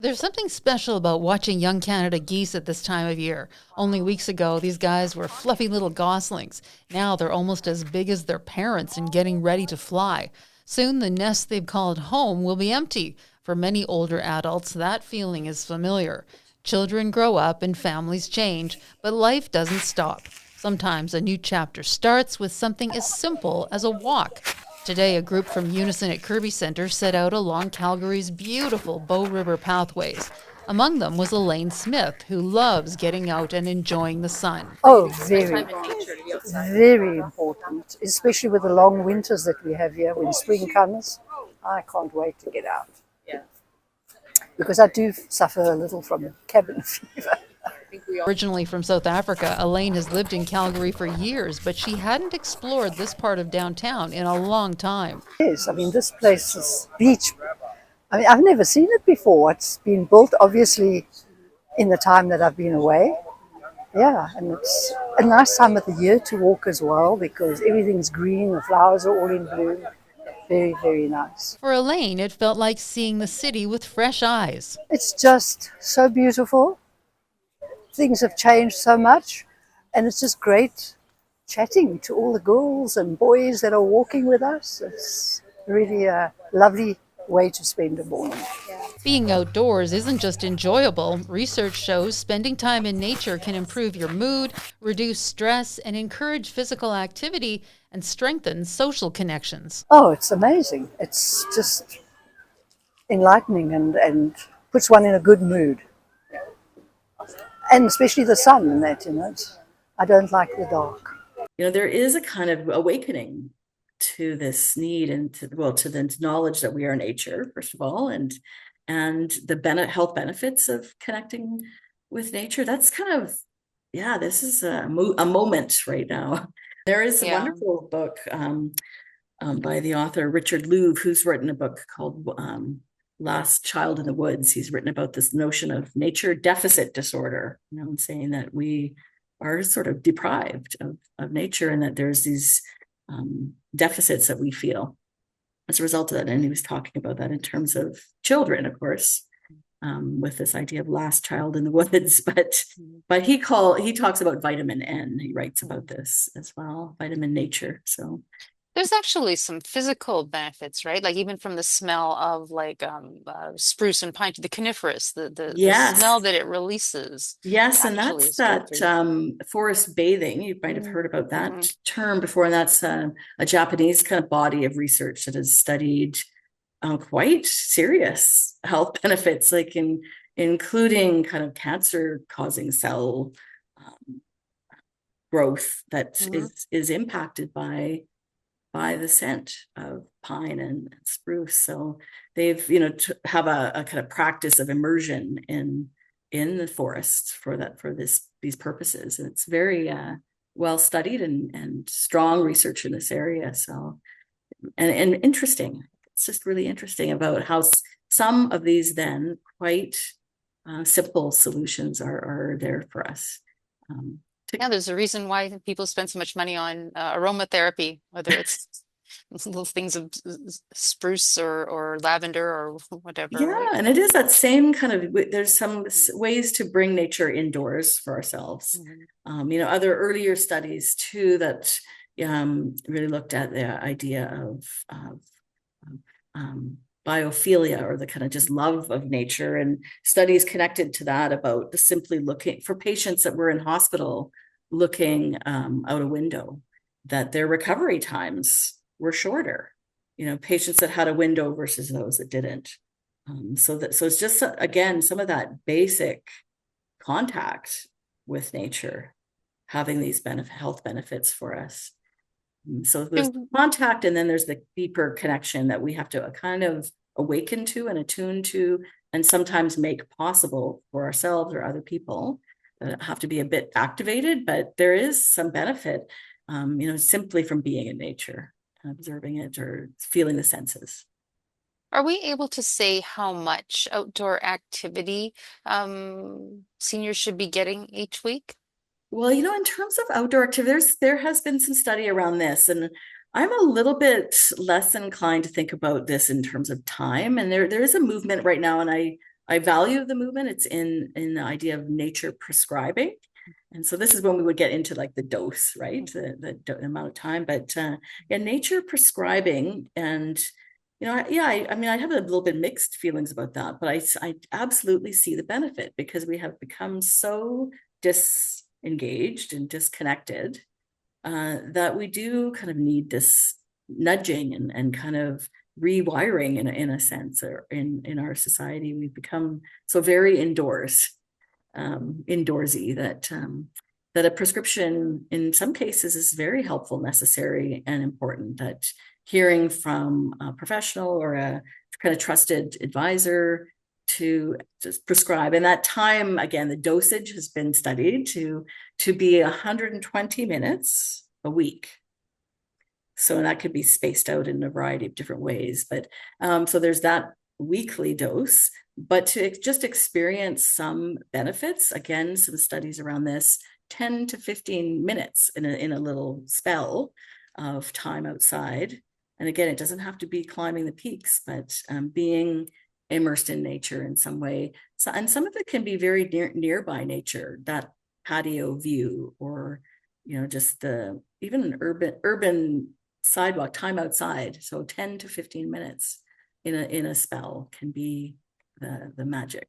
There's something special about watching young Canada geese at this time of year. Only weeks ago, these guys were fluffy little goslings. Now they're almost as big as their parents and getting ready to fly. Soon, the nest they've called home will be empty. For many older adults, that feeling is familiar. Children grow up and families change, but life doesn't stop. Sometimes a new chapter starts with something as simple as a walk. Today, a group from Unison at Kerby Centre set out along Calgary's beautiful Bow River pathways. Among them was Elaine Smith, who loves getting out and enjoying the sun. Oh, very important, especially with the long winters that we have here. When spring comes, I can't wait to get out because I do suffer a little from cabin fever. Originally from South Africa, Elaine has lived in Calgary for years, but she hadn't explored this part of downtown in a long time. Yes, I mean, this place is beach. I mean, I've never seen it before. It's been built, obviously, in the time that I've been away. Yeah, and it's a nice time of the year to walk as well because everything's green, the flowers are all in bloom. Very, very nice. For Elaine, it felt like seeing the city with fresh eyes. It's just so beautiful. Things have changed so much, and it's just great chatting to all the girls and boys that are walking with us. It's really a lovely way to spend a morning. Being outdoors isn't just enjoyable. Research shows spending time in nature can improve your mood, reduce stress, and encourage physical activity and strengthen social connections. Oh, it's amazing. It's just enlightening and puts one in a good mood. And especially the sun and that, I don't like the dark. There is a kind of awakening to this need and to the knowledge that we are nature, first of all, and the health benefits of connecting with nature. That's kind of, this is a moment right now. There is a wonderful book by the author Richard Louv, who's written a book called Last Child in the Woods. He's written about this notion of nature deficit disorder, and saying that we are sort of deprived of nature and that there's these deficits that we feel as a result of that. And he was talking about that in terms of children, of course, with this idea of last child in the woods. But he talks about vitamin N. He writes about this as well, vitamin nature. So there's actually some physical benefits, right? Like even from the smell of spruce and pine, the coniferous, the smell that it releases. Yes, and that's that forest bathing. You might have heard about that term before, and that's a Japanese kind of body of research that has studied quite serious health benefits, like including kind of cancer-causing cell growth that is impacted by the scent of pine and spruce. So they've, have a kind of practice of immersion in the forest for these purposes. And it's very well studied and strong research in this area. So, and interesting. It's just really interesting about how some of these then quite simple solutions are there for us. There's a reason why people spend so much money on aromatherapy, whether it's little things of spruce or lavender or whatever. Yeah, right? And it is that same kind of, there's some ways to bring nature indoors for ourselves. Other earlier studies too that really looked at the idea of biophilia, or the kind of just love of nature, and studies connected to that about the simply looking for patients that were in hospital looking out a window, that their recovery times were shorter, patients that had a window versus those that didn't. So it's just, again, some of that basic contact with nature having these health benefits for us. So there's contact, and then there's the deeper connection that we have to kind of awaken to and attune to, and sometimes make possible for ourselves or other people that have to be a bit activated. But there is some benefit, simply from being in nature, observing it or feeling the senses. Are we able to say how much outdoor activity seniors should be getting each week? Well, in terms of outdoor activity, there has been some study around this, and I'm a little bit less inclined to think about this in terms of time. And there is a movement right now, and I value the movement. It's in the idea of nature prescribing. And so this is when we would get into like the dose, right? The amount of time, but yeah, nature prescribing. And I mean, I have a little bit mixed feelings about that, but I absolutely see the benefit, because we have become so disengaged and disconnected that we do kind of need this nudging and kind of rewiring in a sense, or in our society. We've become so very indoorsy, that a prescription in some cases is very helpful, necessary, and important. That hearing from a professional or a kind of trusted advisor to just prescribe, and that time, again, the dosage has been studied to be 120 minutes a week. So that could be spaced out in a variety of different ways, but so there's that weekly dose. But to just experience some benefits, again, some studies around this, 10 to 15 minutes in a little spell of time outside. And again, it doesn't have to be climbing the peaks, but being immersed in nature in some way. So, and some of it can be very nearby nature, that patio view, or just even an urban sidewalk time outside. So 10 to 15 minutes in a spell can be the magic.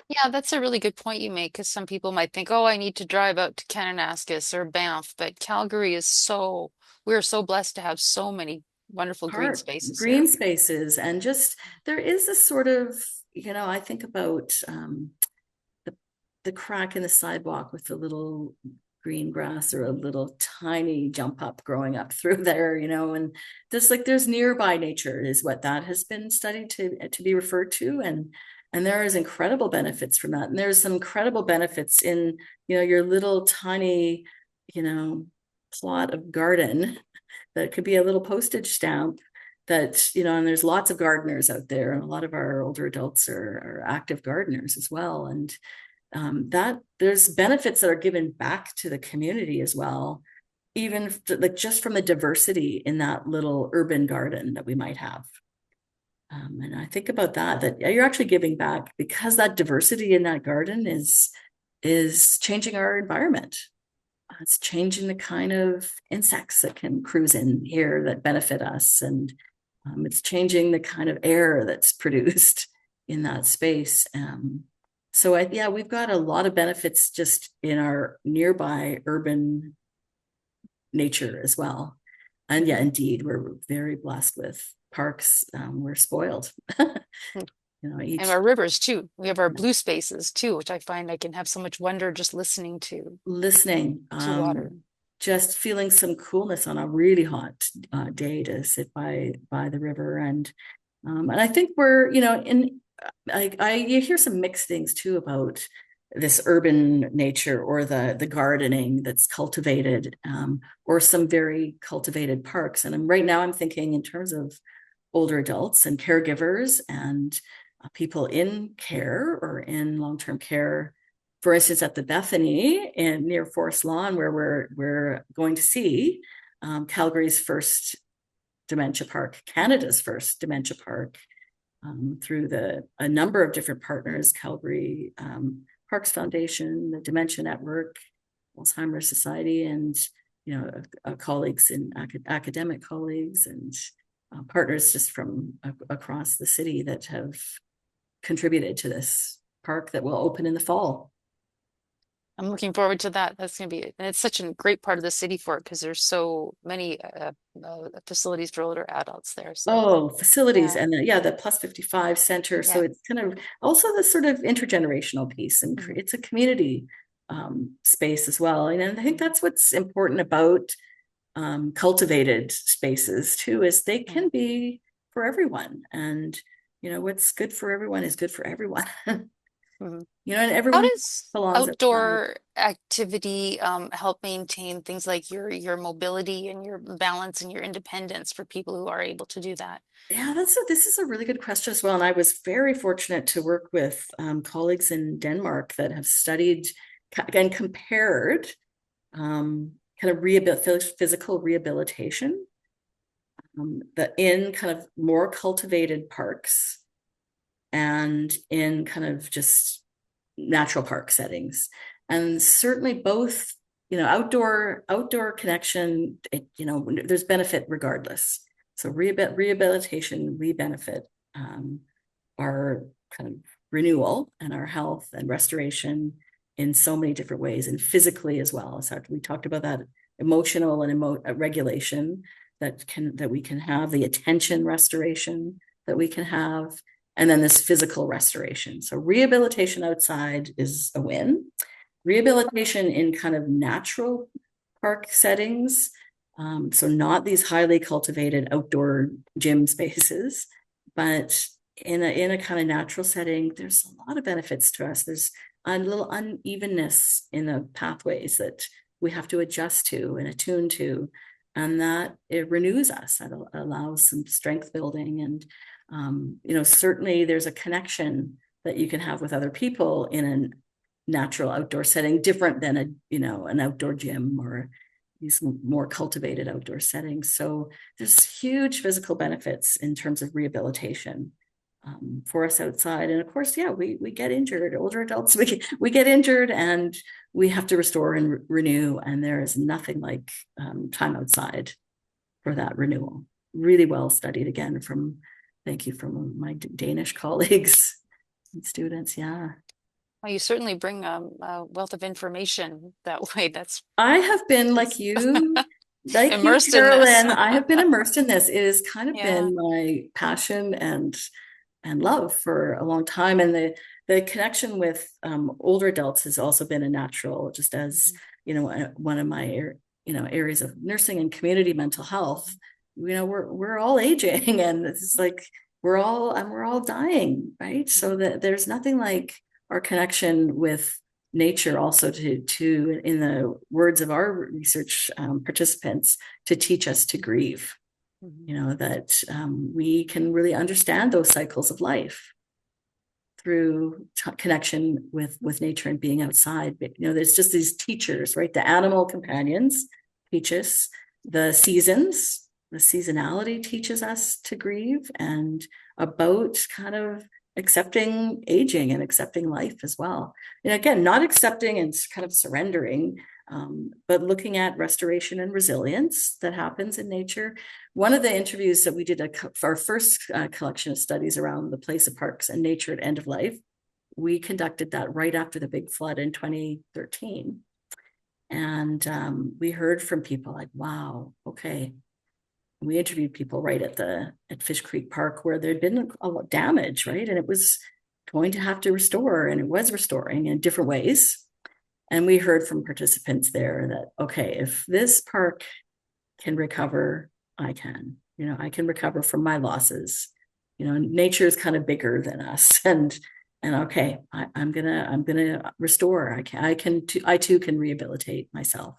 Yeah, that's a really good point you make, because some people might think, oh, I need to drive out to Kananaskis or Banff, but Calgary is we're so blessed to have so many wonderful green spaces Green here. spaces, and just there is a sort of, I think about the crack in the sidewalk with the little green grass, or a little tiny jump up growing up through there, and there's nearby nature is what that has been studied to be referred to. And there is incredible benefits from that. And there's some incredible benefits in, your little tiny, plot of garden that could be a little postage stamp that, and there's lots of gardeners out there, and a lot of our older adults are active gardeners as well. And that there's benefits that are given back to the community as well, even like just from the diversity in that little urban garden that we might have. And I think about that you're actually giving back, because that diversity in that garden is changing our environment. It's changing the kind of insects that can cruise in here that benefit us, and it's changing the kind of air that's produced in that space. So we've got a lot of benefits just in our nearby urban nature as well. And yeah, indeed, we're very blessed with parks. We're spoiled. And our rivers too. We have our blue spaces too, which I find I can have so much wonder just listening to water. Just feeling some coolness on a really hot day to sit by the river. And I think we're, you hear some mixed things too about this urban nature, or the gardening that's cultivated, or some very cultivated parks. And right now I'm thinking in terms of older adults and caregivers, and people in care or in long-term care. For instance, at the Bethany near Forest Lawn, where we're going to see Calgary's first dementia park, Canada's first dementia park, through a number of different partners: Calgary Parks Foundation, the Dementia Network, Alzheimer's Society, and colleagues and academic colleagues, and partners just from across the city that have contributed to this park that will open in the fall. I'm looking forward to that. That's going to be, and it's such a great part of the city for it, because there's so many facilities for older adults there. So facilities, and the Plus 55 Center. So it's kind of also the sort of intergenerational piece, and it's a community space as well. And I think that's what's important about cultivated spaces too, is they can be for everyone. And what's good for everyone is good for everyone. And everyone how does belongs outdoor activity help maintain things like your mobility and your balance and your independence for people who are able to do that? Yeah, this is a really good question as well. And I was very fortunate to work with colleagues in Denmark that have studied and compared kind of physical rehabilitation that in kind of more cultivated parks and in kind of just natural park settings. And certainly both, outdoor connection, there's benefit regardless. So rehabilitation, we benefit our kind of renewal and our health and restoration in so many different ways, and physically as well. So we talked about that emotional and regulation that we can have, the attention restoration that we can have, and then this physical restoration. So rehabilitation outside is a win. Rehabilitation in kind of natural park settings, so not these highly cultivated outdoor gym spaces, but in a kind of natural setting, there's a lot of benefits to us. There's a little unevenness in the pathways that we have to adjust to and attune to, and that it renews us. That allows some strength building, and certainly there's a connection that you can have with other people in a natural outdoor setting, different than an outdoor gym or these more cultivated outdoor settings. So there's huge physical benefits in terms of rehabilitation for us outside. And of course, we get injured. Older adults, we get injured, and we have to restore and renew. And there is nothing like time outside for that renewal. Really well studied, again, thank you from my Danish colleagues and students. Yeah. Well, you certainly bring a wealth of information that way. I have been like immersed in Carolyn. this. I have been immersed in this. It has kind of Yeah. been my passion and love for a long time. And the connection with older adults has also been a natural, just as, one of my, areas of nursing and community mental health. We're all aging, and it's like, we're all dying, right? So that there's nothing like our connection with nature also to in the words of our research participants, to teach us to grieve. That we can really understand those cycles of life through connection with nature and being outside. But, there's just these teachers, right? The animal companions teach us, the seasonality teaches us to grieve, and about kind of accepting aging and accepting life as well. And again, not accepting and kind of surrendering, but looking at restoration and resilience that happens in nature. One of the interviews that we did for our first collection of studies around the place of parks and nature at end of life, we conducted that right after the big flood in 2013. And we heard from people like, wow, okay. We interviewed people right at Fish Creek Park where there'd been a lot of damage, right? And it was going to have to restore, and it was restoring in different ways. And we heard from participants there that, okay, if this park can recover, I can. I can recover from my losses. Nature is kind of bigger than us, and okay, I'm gonna restore. I too can rehabilitate myself,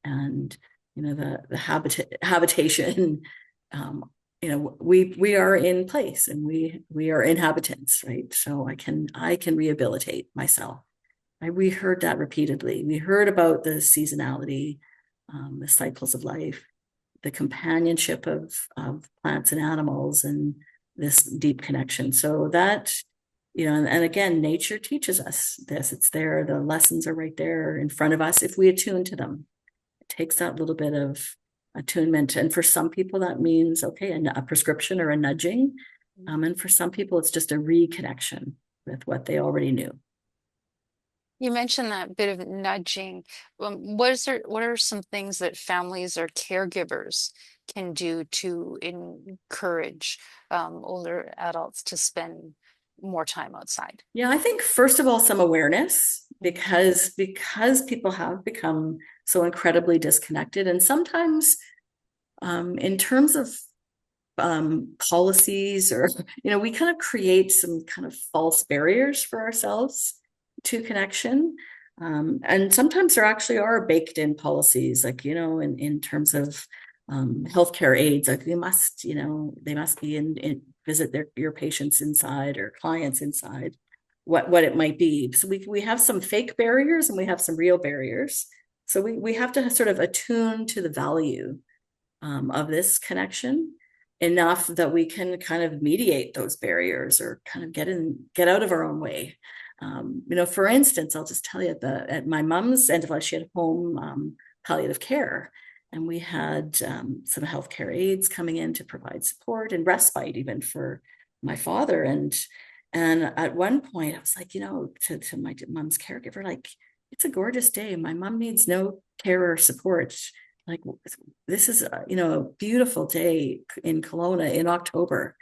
and the habitation. We are in place, and we are inhabitants, right? So I can rehabilitate myself. We heard that repeatedly. We heard about the seasonality, the cycles of life, the companionship of plants and animals, and this deep connection. So that, and again, nature teaches us this. It's there. The lessons are right there in front of us if we attune to them. It takes that little bit of attunement. And for some people, that means, okay, a prescription or a nudging. And for some people, it's just a reconnection with what they already knew. You mentioned that bit of nudging. What are some things that families or caregivers can do to encourage older adults to spend more time outside? Yeah, I think first of all, some awareness, because people have become so incredibly disconnected, and sometimes in terms of policies, or we kind of create some kind of false barriers for ourselves to connection, and sometimes there actually are baked in policies, like in terms of healthcare aides, like they must be in visit your patients inside or clients inside, what it might be. So we have some fake barriers and we have some real barriers. So we have to sort of attune to the value of this connection enough that we can kind of mediate those barriers or kind of get out of our own way. For instance, I'll just tell you at my mom's end of life, she had home palliative care, and we had some healthcare aides coming in to provide support and respite even for my father. And at one point I was like, to my mom's caregiver, like, it's a gorgeous day. My mom needs no care or support. Like, this is a beautiful day in Kelowna in October.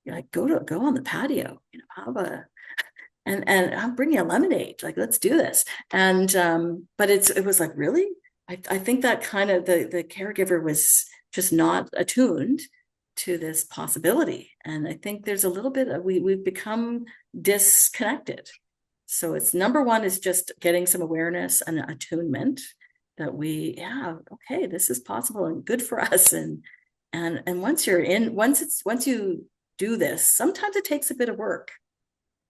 You're like, go on the patio, have a and I'll bring you a lemonade. Like, let's do this. And but it was like, really? I think that kind of the caregiver was just not attuned to this possibility. And I think there's a little bit of we've become disconnected. So it's number one is just getting some awareness and attunement that okay, this is possible and good for us. And once you do this, sometimes it takes a bit of work.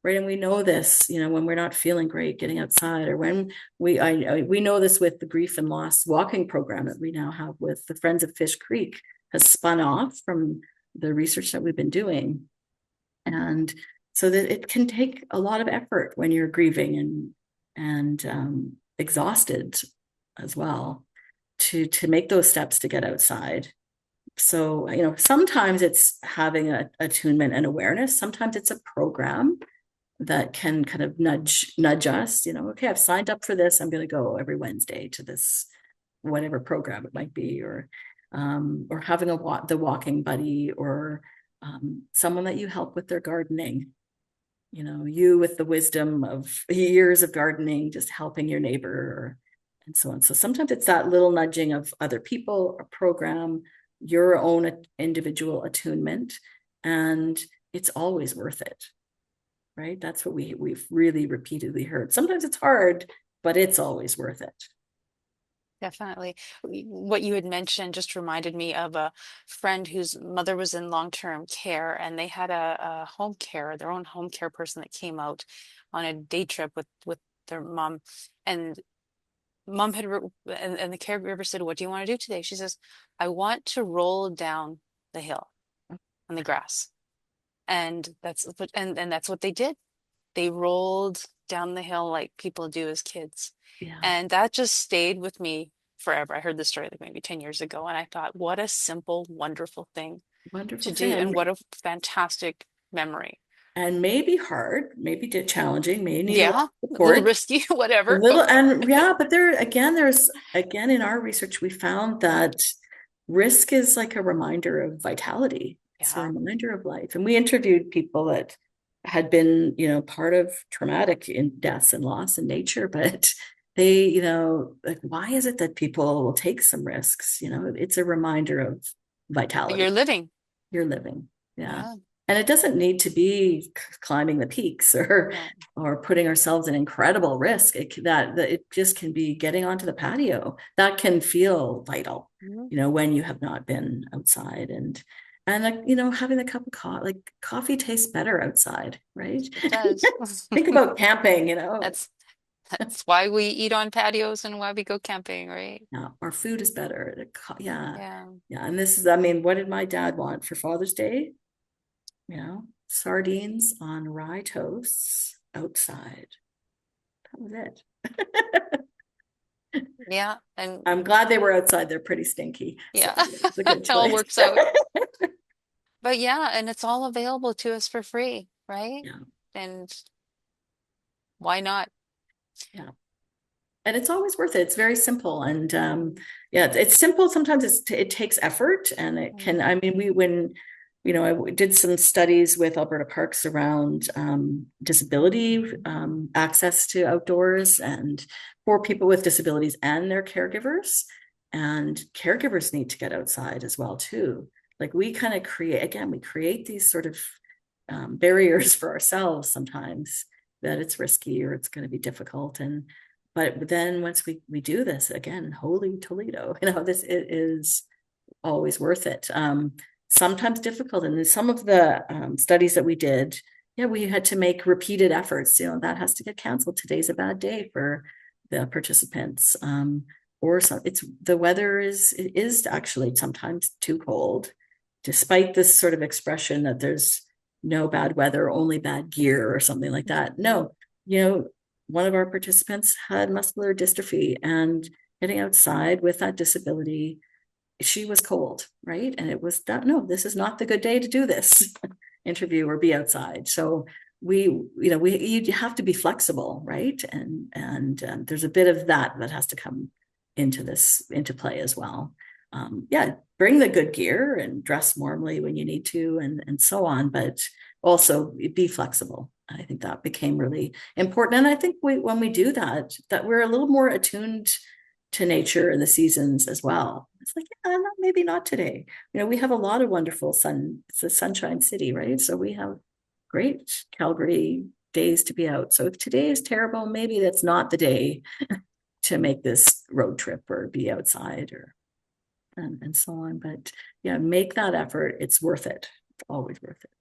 Right. And we know this, when we're not feeling great, getting outside, or when we know this with the grief and loss walking program that we now have with the Friends of Fish Creek, has spun off from the research that we've been doing. And so that it can take a lot of effort when you're grieving and exhausted as well to make those steps to get outside. So, sometimes it's having a attunement and awareness. Sometimes it's a program that can kind of nudge us, okay, I've signed up for this. I'm going to go every Wednesday to this, whatever program it might be, or having the walking buddy, or someone that you help with their gardening, you with the wisdom of years of gardening, just helping your neighbor, and so on. So sometimes it's that little nudging of other people, a program, your own individual attunement, and it's always worth it. Right? That's what we've really repeatedly heard. Sometimes it's hard, but it's always worth it. Definitely. What you had mentioned just reminded me of a friend whose mother was in long-term care, and they had a their own home care person that came out on a day trip with their mom, and mom and the caregiver said, "What do you want to do today?" She says, "I want to roll down the hill on the grass." And that's what they did. They rolled down the hill like people do as kids. Yeah. And that just stayed with me forever. I heard this story like maybe 10 years ago, and I thought, what a simple, wonderful thing to do, and what a fantastic memory. And maybe hard, maybe challenging, maybe need a little risky, whatever. But there's in our research, we found that risk is like a reminder of vitality. It's a reminder of life. And we interviewed people that had been, part of traumatic deaths and loss in nature, but they, like, why is it that people will take some risks? It's a reminder of vitality. You're living. Yeah. And it doesn't need to be climbing the peaks or putting ourselves in incredible risk. It just can be getting onto the patio. That can feel vital, when you have not been outside, and having a cup of coffee. Like, coffee tastes better outside, right? It does. Think about camping, That's why we eat on patios and why we go camping, right? Yeah, our food is better. Yeah. And this is, what did my dad want for Father's Day? Sardines on rye toasts outside. That was it. Yeah, and I'm glad they were outside. They're pretty stinky. Yeah, so it all works out. But yeah, and it's all available to us for free, right? Yeah. And why not? Yeah. And it's always worth it. It's very simple. And it's simple. Sometimes it takes effort, and it can, I did some studies with Alberta Parks around disability, access to outdoors, and for people with disabilities and their caregivers. And caregivers need to get outside as well, too. Like, we kind of create these sort of barriers for ourselves sometimes, that it's risky or it's going to be difficult. But then once we do this, again, holy Toledo, this is always worth it. Sometimes difficult. And in some of the studies that we did, we had to make repeated efforts. That has to get canceled. Today's a bad day for the participants. The weather is actually sometimes too cold. despite this sort of expression that there's no bad weather, only bad gear or something like that. No, one of our participants had muscular dystrophy, and getting outside with that disability, she was cold, right? And it was that, no, this is not the good day to do this interview or be outside. So you have to be flexible, right? And there's a bit of that has to come into play as well. Bring the good gear and dress warmly when you need to, and so on, but also be flexible. I think that became really important. And I think when we do that we're a little more attuned to nature and the seasons as well. It's like, maybe not today. We have a lot of wonderful it's a sunshine city, right? So we have great Calgary days to be out. So if today is terrible, maybe that's not the day to make this road trip or be outside and so on. But make that effort. It's worth it. It's always worth it.